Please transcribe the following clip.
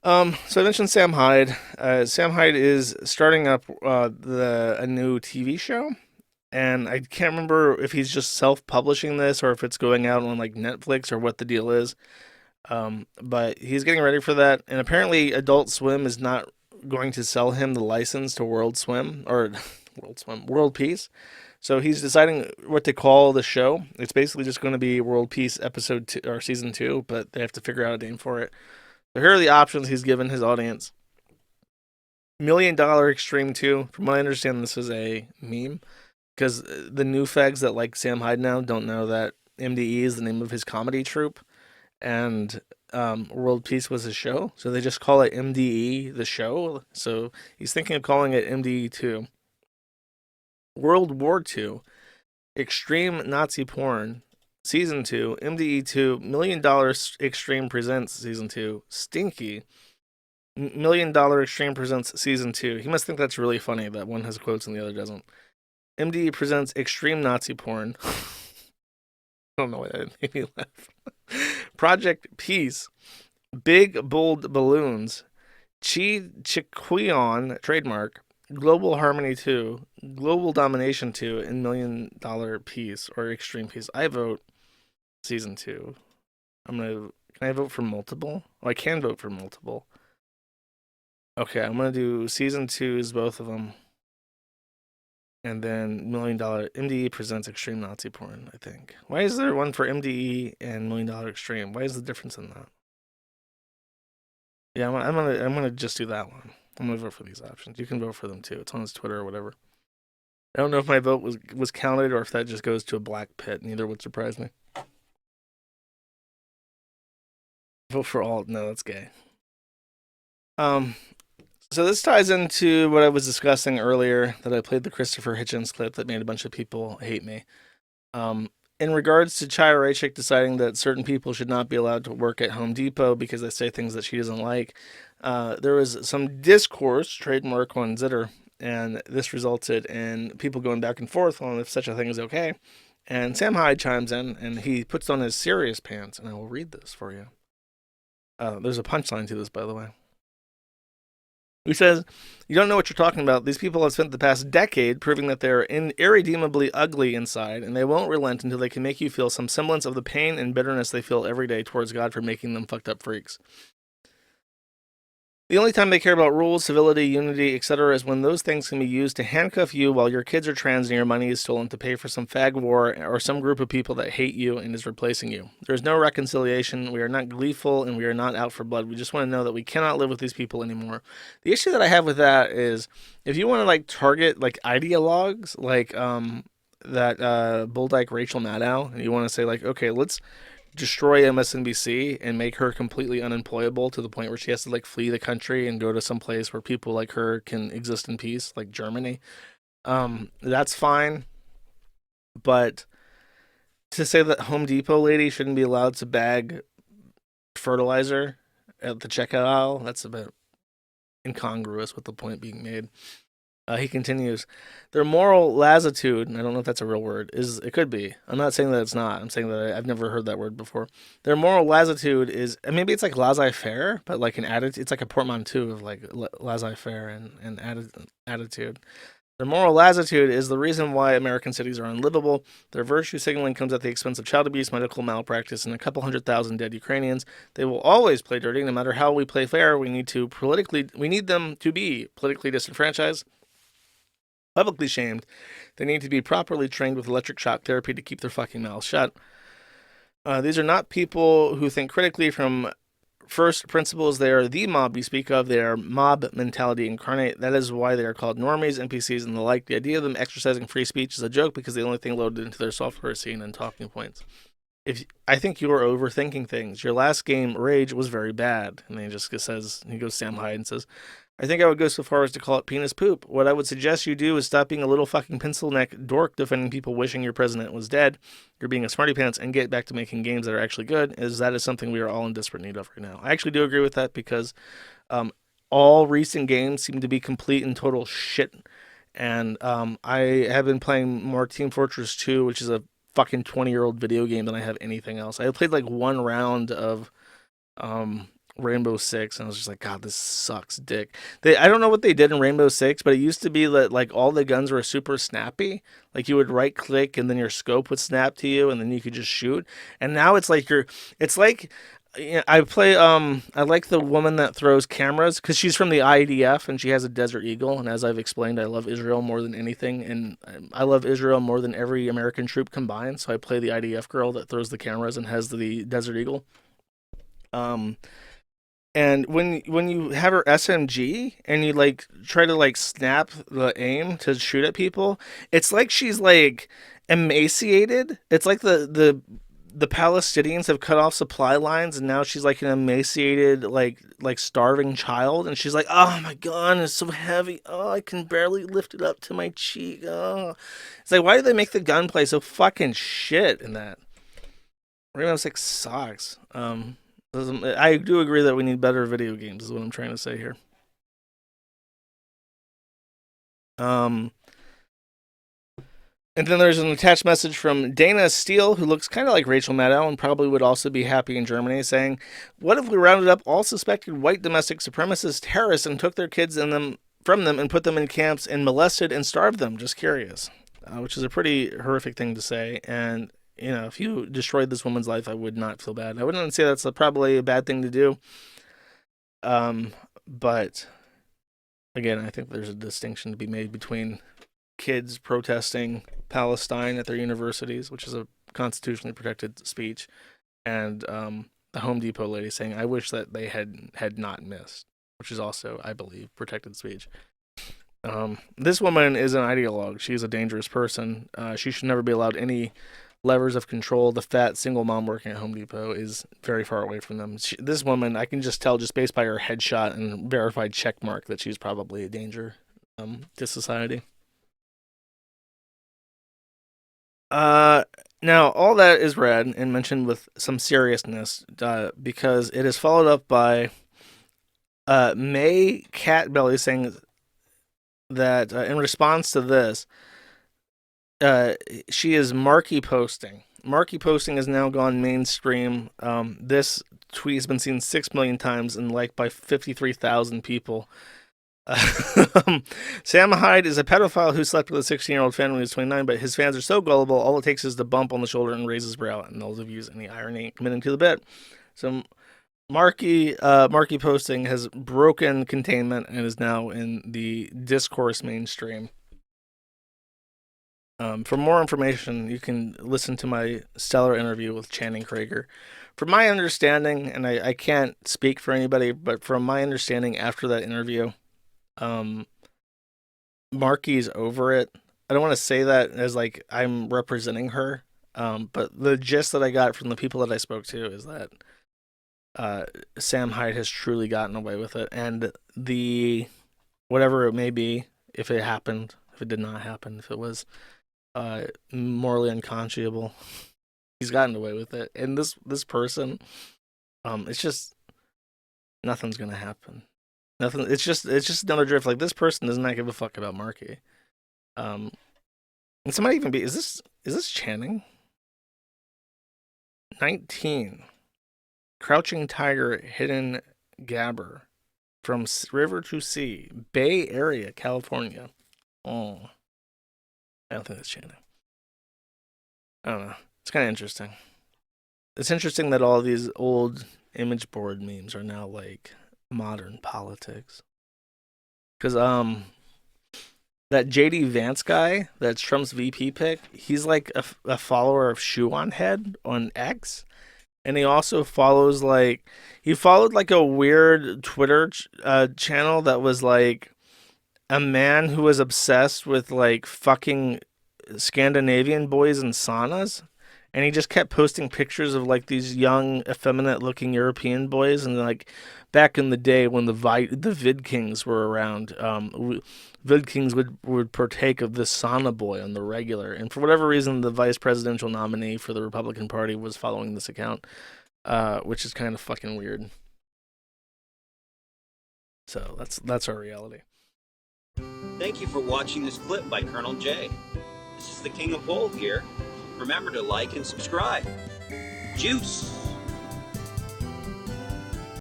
So I mentioned Sam Hyde. Sam Hyde is starting up a new TV show, and I can't remember if he's just self-publishing this or if it's going out on like Netflix or what the deal is. But he's getting ready for that, and apparently Adult Swim is not going to sell him the license to World Swim or World Swim, World Peace. So he's deciding what to call the show. It's basically just going to be World Peace episode 2 or season 2, but they have to figure out a name for it. So here are the options he's given his audience. $1 million Extreme 2. From what I understand, this is a meme because the new fags that like Sam Hyde now don't know that MDE is the name of his comedy troupe and World Peace was his show. So they just call it MDE, the show. So he's thinking of calling it MDE 2. World War 2. Extreme Nazi Porn. Season 2. MDE 2. $1 million Extreme Presents Season 2. Stinky. $1 million Extreme Presents Season 2. He must think that's really funny that one has quotes and the other doesn't. MDE presents Extreme Nazi Porn. I don't know why that made me laugh. Project Peace. Big Bold Balloons. Chi Chiquion trademark. Global Harmony 2. Global Domination 2. And $1 million Peace or Extreme Peace. I vote Season 2. Can I vote for multiple? Oh, I can vote for multiple. Okay, I'm gonna do season 2's both of them, and then $1 million MDE presents Extreme Nazi Porn. I think. Why is there one for MDE and $1 million Extreme? Why is the difference in that? Yeah, I'm gonna just do that one. I'm gonna vote for these options. You can vote for them too. It's on his Twitter or whatever. I don't know if my vote was counted or if that just goes to a black pit. Neither would surprise me. Vote for all. No, that's gay. Um, So this ties into what I was discussing earlier that I played the Christopher Hitchens clip that made a bunch of people hate me. In regards to Chaya Raichik deciding that certain people should not be allowed to work at Home Depot because they say things that she doesn't like, there was some discourse, trademark on Zitter, and this resulted in people going back and forth on if such a thing is okay. And Sam Hyde chimes in and he puts on his serious pants, and I will read this for you. There's a punchline to this, by the way. He says, "You don't know what you're talking about. These people have spent the past decade proving that they're irredeemably ugly inside, and they won't relent until they can make you feel some semblance of the pain and bitterness they feel every day towards God for making them fucked up freaks. The only time they care about rules, civility, unity, etc., is when those things can be used to handcuff you while your kids are trans and your money is stolen to pay for some fag war or some group of people that hate you and is replacing you. There's no reconciliation. We are not gleeful and we are not out for blood. We just want to know that we cannot live with these people anymore." The issue that I have with that is if you want to like target like ideologues like that Bulldyke Rachel Maddow, and you want to say like, okay, let's destroy MSNBC and make her completely unemployable to the point where she has to like flee the country and go to some place where people like her can exist in peace, like Germany. That's fine, but to say that Home Depot lady shouldn't be allowed to bag fertilizer at the checkout aisle, that's a bit incongruous with the point being made. He continues, "Their moral lassitude, and I don't know if that's a real word, is it could be. I'm not saying that it's not. I'm saying that I've never heard that word before. Their moral lassitude is, and maybe it's like laissez-faire, but like an attitude. It's like a portmanteau of like laissez-faire and attitude. Their moral lassitude is the reason why American cities are unlivable. Their virtue signaling comes at the expense of child abuse, medical malpractice, and a couple 100,000 dead Ukrainians. They will always play dirty, no matter how we play fair. We need them to be politically disenfranchised, publicly shamed. They need to be properly trained with electric shock therapy to keep their fucking mouths shut. These are not people who think critically from first principles. They are the mob you speak of. They are mob mentality incarnate. That is why they are called normies, NPCs, and the like. The idea of them exercising free speech is a joke because the only thing loaded into their software is scene and talking points. If I think you are overthinking things. Your last game, Rage, was very bad." And then he goes Sam Hyde and says, "I think I would go so far as to call it penis poop. What I would suggest you do is stop being a little fucking pencil neck dork defending people wishing your president was dead. You're being a smarty pants and get back to making games that are actually good, as that is something we are all in desperate need of right now." I actually do agree with that because um, all recent games seem to be complete and total shit. And I have been playing more Team Fortress 2, which is a fucking 20-year-old video game than I have anything else. I played like one round of Rainbow Six, and I was just like, God, this sucks dick. I don't know what they did in Rainbow Six, but it used to be that like all the guns were super snappy. Like you would right click and then your scope would snap to you, and then you could just shoot. And now it's like it's like. Yeah, I like the woman that throws cameras because she's from the IDF and she has a Desert Eagle. And as I've explained, I love Israel more than anything, and I love Israel more than every American troop combined. So I play the IDF girl that throws the cameras and has the Desert Eagle. Um, and when you have her SMG and you like try to like snap the aim to shoot at people, it's like she's like emaciated. It's like the Palestinians have cut off supply lines and now she's like an emaciated like starving child, and she's like, "Oh my god, it's so heavy. Oh, I can barely lift it up to my cheek." Oh. It's like, why do they make the gunplay so fucking shit in that? Rainbow Six sucks. I do agree that we need better video games, is what I'm trying to say here. Um, and then there's an attached message from Dana Steele, who looks kind of like Rachel Maddow and probably would also be happy in Germany, saying, "What if we rounded up all suspected white domestic supremacist terrorists and took their kids from them and put them in camps and molested and starved them? Just curious." Which is a pretty horrific thing to say. And, you know, if you destroyed this woman's life, I would not feel bad. I wouldn't say that's probably a bad thing to do. But again, I think there's a distinction to be made between kids protesting Palestine at their universities, which is a constitutionally protected speech, and the Home Depot lady saying, "I wish that they had not missed," which is also, I believe, protected speech. This woman is an ideologue. She's a dangerous person. She should never be allowed any levers of control. The fat single mom working at Home Depot is very far away from them. This woman, I can just tell just based by her headshot and verified check mark that she's probably a danger to society. Now all that is read and mentioned with some seriousness because it is followed up by May Catbelly saying that in response to this, she is Marky posting. Marky posting has now gone mainstream. This tweet has been seen 6 million times and liked by 53,000 people. Sam Hyde is a pedophile who slept with a 16-year-old fan when he was 29, but his fans are so gullible, all it takes is the bump on the shoulder and raise his brow, and they'll use any irony committing to the bit. So Marky posting has broken containment and is now in the discourse mainstream. For more information, you can listen to my stellar interview with Channing Krager. From my understanding, and I can't speak for anybody, but from my understanding after that interview, Marky's over it. I don't want to say that as like I'm representing her, but the gist that I got from the people that I spoke to is that Sam Hyde has truly gotten away with it, and the whatever it may be, if it happened, if it did not happen, if it was morally unconscionable, he's gotten away with it. And this person, it's just nothing's gonna happen. Nothing. It's just another drift. Like, this person does not give a fuck about Marky. And somebody even be is this Channing? 19. Crouching Tiger, Hidden Gabber, from river to sea, Bay Area, California. Oh, I don't think that's Channing. I don't know. It's kind of interesting. It's interesting that all these old image board memes are now like modern politics. Because that JD Vance guy, that's Trump's VP pick, he's like a follower of Shoe on Head on X. And he also follows he followed like a weird Twitter channel that was like a man who was obsessed with like fucking Scandinavian boys in saunas. And he just kept posting pictures of like these young, effeminate looking European boys. And like back in the day when the Vid Kings were around, Vid Kings would partake of this sauna boy on the regular. And for whatever reason, the vice presidential nominee for the Republican Party was following this account, which is kind of fucking weird. So that's our reality. Thank you for watching this clip by Colonel J. This is the King of Bold here. Remember to like and subscribe. Juice!